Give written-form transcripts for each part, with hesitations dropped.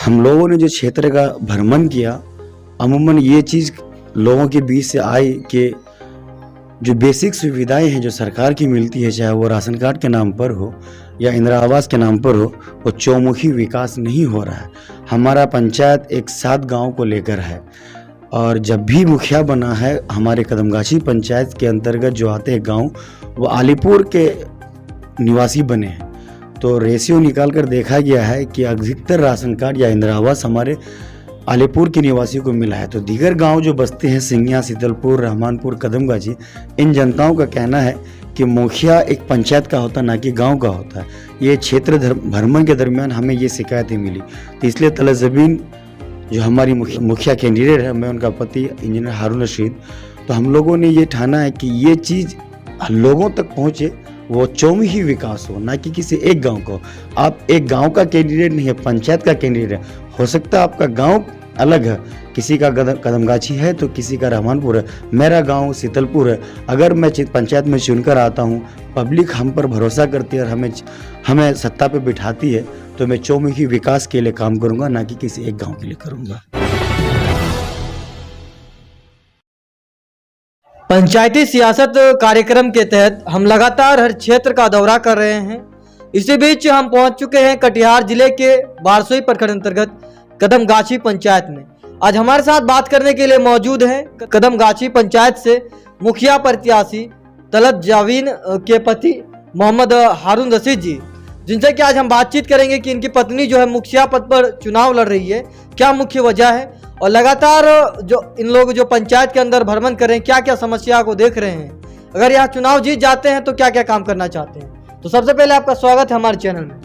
हम लोगों ने जो क्षेत्र का भ्रमण किया, अमूमन ये चीज़ लोगों के बीच से आई कि जो बेसिक सुविधाएं हैं जो सरकार की मिलती है, चाहे वो राशन कार्ड के नाम पर हो या इंदिरा आवास के नाम पर हो, वो चौमुखी विकास नहीं हो रहा है। हमारा पंचायत एक 7 गांव को लेकर है और जब भी मुखिया बना है हमारे कदमगाछी पंचायत के अंतर्गत जो आते हैं गांव, वो आलीपुर के निवासी बने हैं। तो रेशियो निकाल कर देखा गया है कि अधिकतर राशन कार्ड या इंदिरा आवास हमारे आलीपुर के निवासियों को मिला है। तो दीगर गांव जो बसते हैं सिंगिया, शीतलपुर, रहमानपुर, कदमगाछी, इन जनताओं का कहना है कि मुखिया एक पंचायत का होता ना कि गांव का होता है। ये क्षेत्र भ्रमण के दरमियान हमें ये शिकायतें मिली, तो इसलिए तलज़बीन जो हमारी मुखिया कैंडिडेट है, मैं उनका पति इंजीनियर हारून रशीद, तो हम लोगों ने ये ठाना है कि ये चीज़ लोगों तक पहुँचे, वो चौमुखी विकास हो, ना कि किसी एक गांव को। आप एक गांव का कैंडिडेट नहीं है, पंचायत का कैंडिडेट है। हो सकता है आपका गांव अलग है, किसी का कदमगाछी है तो किसी का रहमानपुर है, मेरा गांव शीतलपुर है। अगर मैं पंचायत में चुनकर आता हूं, पब्लिक हम पर भरोसा करती है और हमें सत्ता पे बिठाती है, तो मैं चौमुखी विकास के लिए काम करूंगा, ना कि किसी एक गाँव के लिए करूँगा। पंचायती सियासत कार्यक्रम के तहत हम लगातार हर क्षेत्र का दौरा कर रहे हैं। इसी बीच हम पहुंच चुके हैं कटिहार जिले के बारसोई प्रखंड अंतर्गत कदमगाछी पंचायत में। आज हमारे साथ बात करने के लिए मौजूद हैं कदमगाछी पंचायत से मुखिया प्रत्याशी तलज़बीन के पति मोहम्मद हारून रशीद जी, जिनसे कि आज हम बातचीत करेंगे कि इनकी पत्नी जो है मुखिया पद पर चुनाव लड़ रही है, क्या मुख्य वजह है और लगातार जो इन लोग जो पंचायत के अंदर भ्रमण कर रहे हैं, क्या क्या समस्या को देख रहे हैं, अगर यहाँ चुनाव जीत जाते हैं तो क्या क्या काम करना चाहते हैं। तो सबसे पहले आपका स्वागत है हमारे चैनल में।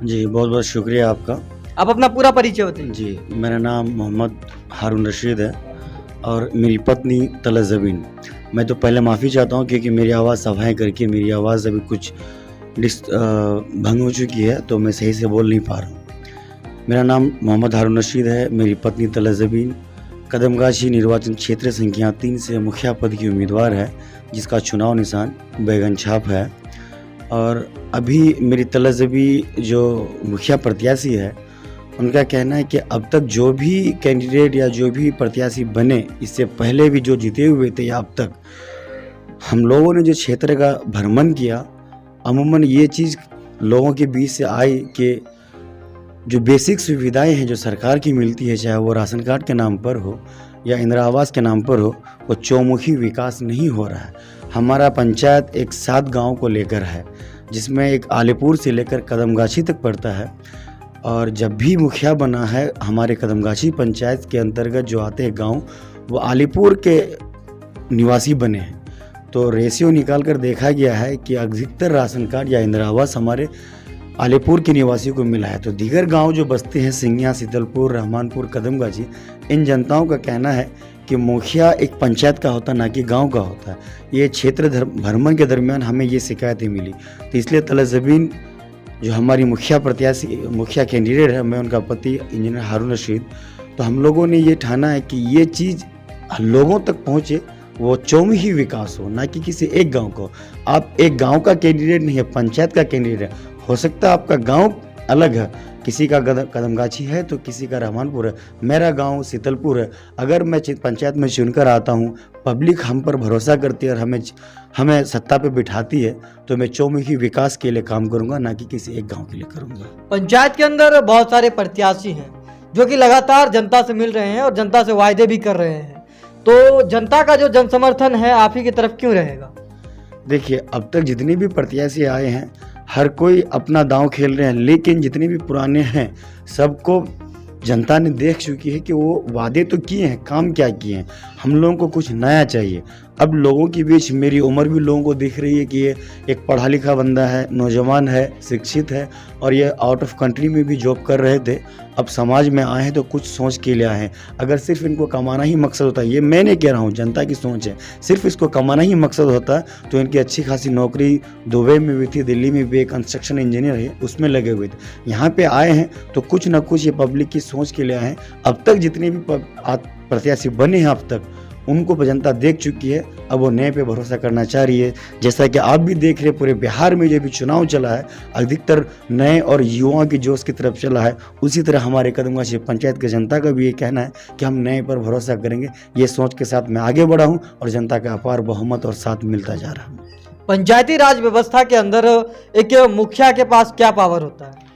जी, बहुत बहुत शुक्रिया आपका। आप अपना पूरा परिचय बताइए। जी, मेरा नाम मोहम्मद हारून रशीद है और मेरी पत्नी तलज़बीन। मैं तो पहले माफ़ी चाहता हूँ क्योंकि मेरी आवाज़ सफाई करके मेरी आवाज़ अभी कुछ भंग हो चुकी है, तो मैं सही से बोल नहीं पा रहा हूँ। मेरा नाम मोहम्मद हारून रशीद है, मेरी पत्नी तलज़बीन कदमगाछी निर्वाचन क्षेत्र संख्या 3 से मुखिया पद की उम्मीदवार है, जिसका चुनाव निशान बैगन छाप है। और अभी मेरी तलज़बीन जो मुखिया प्रत्याशी है, उनका कहना है कि अब तक जो भी कैंडिडेट या जो भी प्रत्याशी बने, इससे पहले भी जो जीते हुए थे या अब तक, हम लोगों ने जो क्षेत्र का भ्रमण किया, अमूमन ये चीज़ लोगों के बीच से आई कि जो बेसिक सुविधाएं हैं जो सरकार की मिलती है, चाहे वो राशन कार्ड के नाम पर हो या इंदिरा आवास के नाम पर हो, वो चौमुखी विकास नहीं हो रहा है। हमारा पंचायत एक 7 गांव को लेकर है, जिसमें एक आलीपुर से लेकर कदमगाछी तक पड़ता है। और जब भी मुखिया बना है हमारे कदमगाछी पंचायत के अंतर्गत जो आते हैं गाँव, वो आलीपुर के निवासी बने हैं। तो रेशियो निकाल कर देखा गया है कि अधिकतर राशन कार्ड या इंदिरा आवास हमारे आलीपुर के निवासियों को मिला है। तो दीगर गांव जो बसते हैं सिंगिया, शीतलपुर, रहमानपुर, कदमगाछी, इन जनताओं का कहना है कि मुखिया एक पंचायत का होता ना कि गांव का होता है। ये क्षेत्र भ्रमण के दरमियान हमें ये शिकायतें मिली, तो इसलिए तलज़बीन जो हमारी मुखिया कैंडिडेट है, मैं उनका पति इंजीनियर हारून रशीद, तो हम लोगों ने ये ठाना है कि ये चीज़ लोगों तक पहुँचे, वो चौमुखी विकास हो, ना कि किसी एक गांव को। आप एक गांव का कैंडिडेट नहीं है, पंचायत का कैंडिडेट है। हो सकता है आपका गांव अलग है, किसी का कदमगाछी है तो किसी का रहमानपुर है, मेरा गांव शीतलपुर है। अगर मैं पंचायत में चुनकर आता हूं, पब्लिक हम पर भरोसा करती है और हमें सत्ता पे बिठाती है, तो मैं चौमुखी विकास के लिए काम करूंगा, ना कि किसी एक गाँव के लिए करूँगा। पंचायत के अंदर बहुत सारे प्रत्याशी हैं जो कि लगातार जनता से मिल रहे हैं और जनता से वायदे भी कर रहे हैं, तो जनता का जो जन समर्थन है आप ही की तरफ क्यों रहेगा? देखिए, अब तक जितने भी प्रत्याशी आए हैं, हर कोई अपना दांव खेल रहे हैं, लेकिन जितने भी पुराने हैं सबको जनता ने देख चुकी है कि वो वादे तो किए हैं, काम क्या किए हैं। हम लोगों को कुछ नया चाहिए। अब लोगों के बीच मेरी उम्र भी लोगों को दिख रही है कि ये एक पढ़ा लिखा बंदा है, नौजवान है, शिक्षित है और ये आउट ऑफ कंट्री में भी जॉब कर रहे थे। अब समाज में आए हैं तो कुछ सोच के लिए आए हैं। अगर सिर्फ इनको कमाना ही मकसद होता है, ये मैं नहीं कह रहा हूँ, जनता की सोच है, सिर्फ इसको कमाना ही मकसद होता तो इनकी अच्छी खासी नौकरी दुबई में भी थी, दिल्ली में भी एक कंस्ट्रक्शन इंजीनियर है, उसमें लगे हुए थे। यहाँ पे आए हैं तो कुछ ना कुछ ये पब्लिक की सोच के लिए आए हैं। अब तक जितने भी प्रत्याशी बने हैं अब तक, उनको जनता देख चुकी है, अब वो नए पे भरोसा करना चाह रही है। जैसा कि आप भी देख रहे पूरे बिहार में जो भी चुनाव चला है अधिकतर नए और युवाओं की जोश की तरफ चला है, उसी तरह हमारे कदमगाछी पंचायत की जनता का भी ये कहना है कि हम नए पर भरोसा करेंगे। ये सोच के साथ मैं आगे बढ़ा हूँ और जनता का अपार बहुमत और साथ मिलता जा रहा है। पंचायती राज व्यवस्था के अंदर एक मुखिया के पास क्या पावर होता है?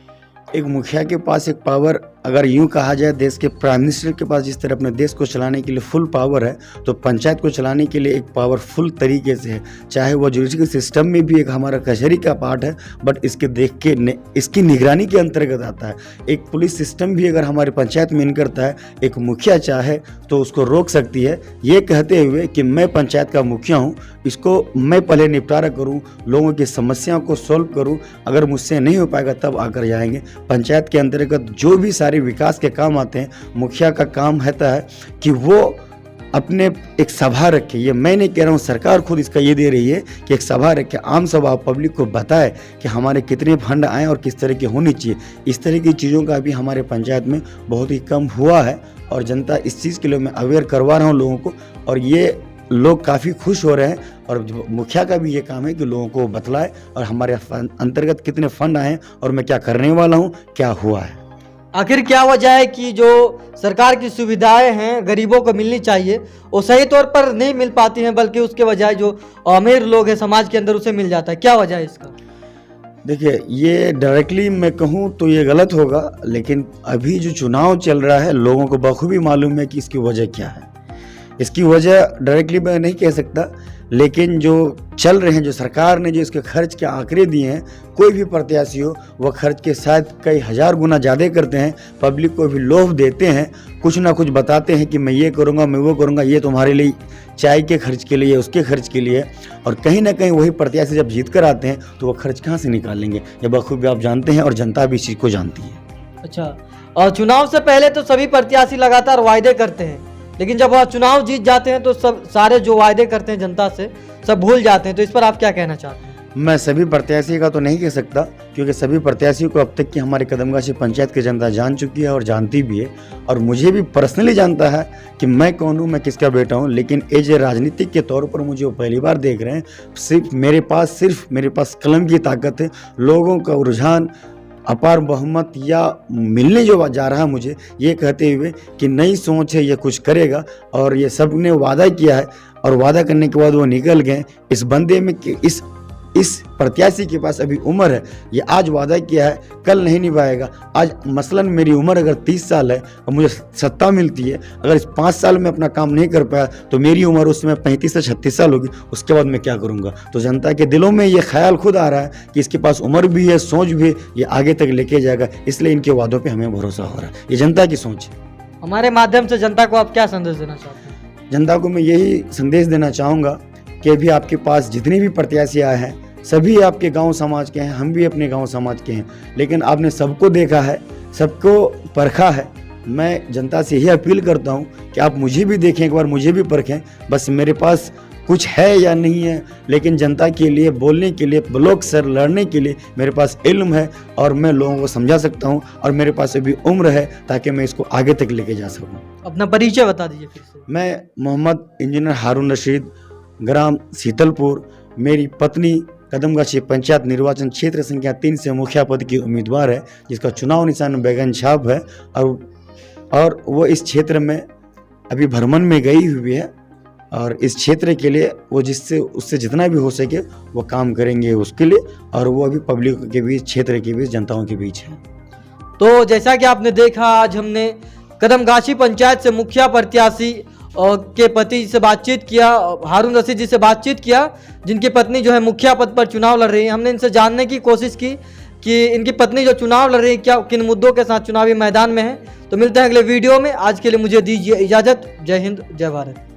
एक मुखिया के पास एक पावर, अगर यूं कहा जाए देश के प्राइम मिनिस्टर के पास जिस तरह अपने देश को चलाने के लिए फुल पावर है, तो पंचायत को चलाने के लिए एक पावर फुल तरीके से है। चाहे वो जुडिशरी सिस्टम में भी एक हमारा कचहरी का पार्ट है, बट इसके देख के इसकी निगरानी के अंतर्गत आता है। एक पुलिस सिस्टम भी अगर हमारे पंचायत में इन करता है, एक मुखिया चाहे तो उसको रोक सकती है, ये कहते हुए कि मैं पंचायत का मुखिया हूँ, इसको मैं पहले निपटारा करूँ, लोगों की समस्याओं को सॉल्व करूँ, अगर मुझसे नहीं हो पाएगा तब आकर जाएंगे। पंचायत के अंतर्गत जो भी सारे विकास के काम आते हैं, मुखिया का काम रहता है कि वो अपने एक सभा रखे। ये मैं नहीं कह रहा हूँ, सरकार खुद इसका ये दे रही है कि एक सभा रखे, आम सभा, पब्लिक को बताए कि हमारे कितने फंड आए और किस तरह की होनी चाहिए। इस तरह की चीज़ों का भी हमारे पंचायत में बहुत ही कम हुआ है और जनता इस चीज़ के लिए मैं अवेयर करवा रहा हूँ लोगों को, और ये लोग काफ़ी खुश हो रहे हैं। और मुखिया का भी ये काम है कि लोगों को बतलाए और हमारे अंतर्गत कितने फंड आए और मैं क्या करने वाला हूँ, क्या हुआ है। आखिर क्या वजह है कि जो सरकार की सुविधाएं हैं गरीबों को मिलनी चाहिए वो सही तौर पर नहीं मिल पाती हैं, बल्कि उसके बजाय जो अमीर लोग हैं समाज के अंदर उसे मिल जाता है? क्या वजह है इसका? देखिए, ये डायरेक्टली मैं कहूँ तो ये गलत होगा, लेकिन अभी जो चुनाव चल रहा है लोगों को बखूबी मालूम है कि इसकी वजह क्या है। इसकी वजह डायरेक्टली मैं नहीं कह सकता, लेकिन जो चल रहे हैं, जो सरकार ने जो इसके खर्च के आंकड़े दिए हैं, कोई भी प्रत्याशी हो वह खर्च के शायद कई हजार गुना ज़्यादा करते हैं, पब्लिक को भी लोभ देते हैं, कुछ ना कुछ बताते हैं कि मैं ये करूँगा, मैं वो करूँगा, ये तुम्हारे लिए चाय के खर्च के लिए, उसके खर्च के लिए। और कहीं ना कहीं वही प्रत्याशी जब जीत कर आते हैं तो वो खर्च कहाँ से निकालेंगे, ये बखूबी आप जानते हैं और जनता भी इस चीज़ को जानती है। अच्छा, और चुनाव से पहले तो सभी प्रत्याशी लगातार वायदे करते हैं, लेकिन जब वह चुनाव जीत जाते हैं तो सब सारे जो वायदे करते हैं जनता से सब भूल जाते हैं, तो इस पर आप क्या कहना चाहते हैं? मैं सभी प्रत्याशी का तो नहीं कह सकता, क्योंकि सभी प्रत्याशियों को अब तक की हमारे कदमगाछी पंचायत की जनता जान चुकी है और जानती भी है, और मुझे भी पर्सनली जानता है कि मैं कौन हूँ, मैं किसका बेटा हूँ। लेकिन एज ए राजनीतिक के तौर पर मुझे वो पहली बार देख रहे हैं। सिर्फ मेरे पास कलम की ताकत है, लोगों का रुझान, अपार बहुमत या मिलने जो जा रहा है मुझे, ये कहते हुए कि नई सोच है, ये कुछ करेगा। और ये सब ने वादा किया है और वादा करने के बाद वो निकल गए। इस बंदे में कि इस प्रत्याशी के पास अभी उम्र है, ये आज वादा किया है कल नहीं निभाएगा। आज मसलन मेरी उम्र अगर 30 साल है और मुझे सत्ता मिलती है, अगर इस 5 साल में अपना काम नहीं कर पाया तो मेरी उम्र उस समय 35 से 36 साल होगी, उसके बाद मैं क्या करूँगा। तो जनता के दिलों में ये ख्याल खुद आ रहा है कि इसके पास उम्र भी है, सोच भी है, ये आगे तक लेके जाएगा, इसलिए इनके वादों पर हमें भरोसा हो रहा है। ये जनता की सोच है। हमारे माध्यम से जनता को आप क्या संदेश देना चाहते हैं? जनता को मैं यही संदेश देना चाहूँगा कि अभी आपके पास जितने भी प्रत्याशी आए हैं सभी आपके गांव समाज के हैं, हम भी अपने गांव समाज के हैं, लेकिन आपने सबको देखा है, सबको परखा है। मैं जनता से यही अपील करता हूं कि आप मुझे भी देखें, एक बार मुझे भी परखें। बस मेरे पास कुछ है या नहीं है, लेकिन जनता के लिए बोलने के लिए, ब्लॉक सर लड़ने के लिए मेरे पास इल्म है और मैं लोगों को समझा सकता हूं, और मेरे पास अभी उम्र है ताकि मैं इसको आगे तक लेके जा सकूं। अपना परिचय बता दीजिए फिर से। मैं मोहम्मद इंजीनियर हारून रशीद, ग्राम शीतलपुर, मेरी पत्नी कदमगाछी पंचायत निर्वाचन क्षेत्र संख्या 3 से मुखिया पद की उम्मीदवार है, जिसका चुनाव निशान बैगन छाप है, और वो इस क्षेत्र में अभी भ्रमण में गई हुई है, और इस क्षेत्र के लिए वो उससे जितना भी हो सके वो काम करेंगे उसके लिए, और वो अभी पब्लिक के बीच, क्षेत्र के बीच, जनताओं के बीच है। तो जैसा कि आपने देखा, आज हमने कदमगाछी पंचायत से मुखिया प्रत्याशी के पति से बातचीत किया, हारून रशीद जी से बातचीत किया, जिनकी पत्नी जो है मुखिया पद पर चुनाव लड़ रही है। हमने इनसे जानने की कोशिश की कि इनकी पत्नी जो चुनाव लड़ रही है क्या किन मुद्दों के साथ चुनावी मैदान में है। तो मिलते हैं अगले वीडियो में। आज के लिए मुझे दीजिए इजाज़त। जय हिंद, जय भारत।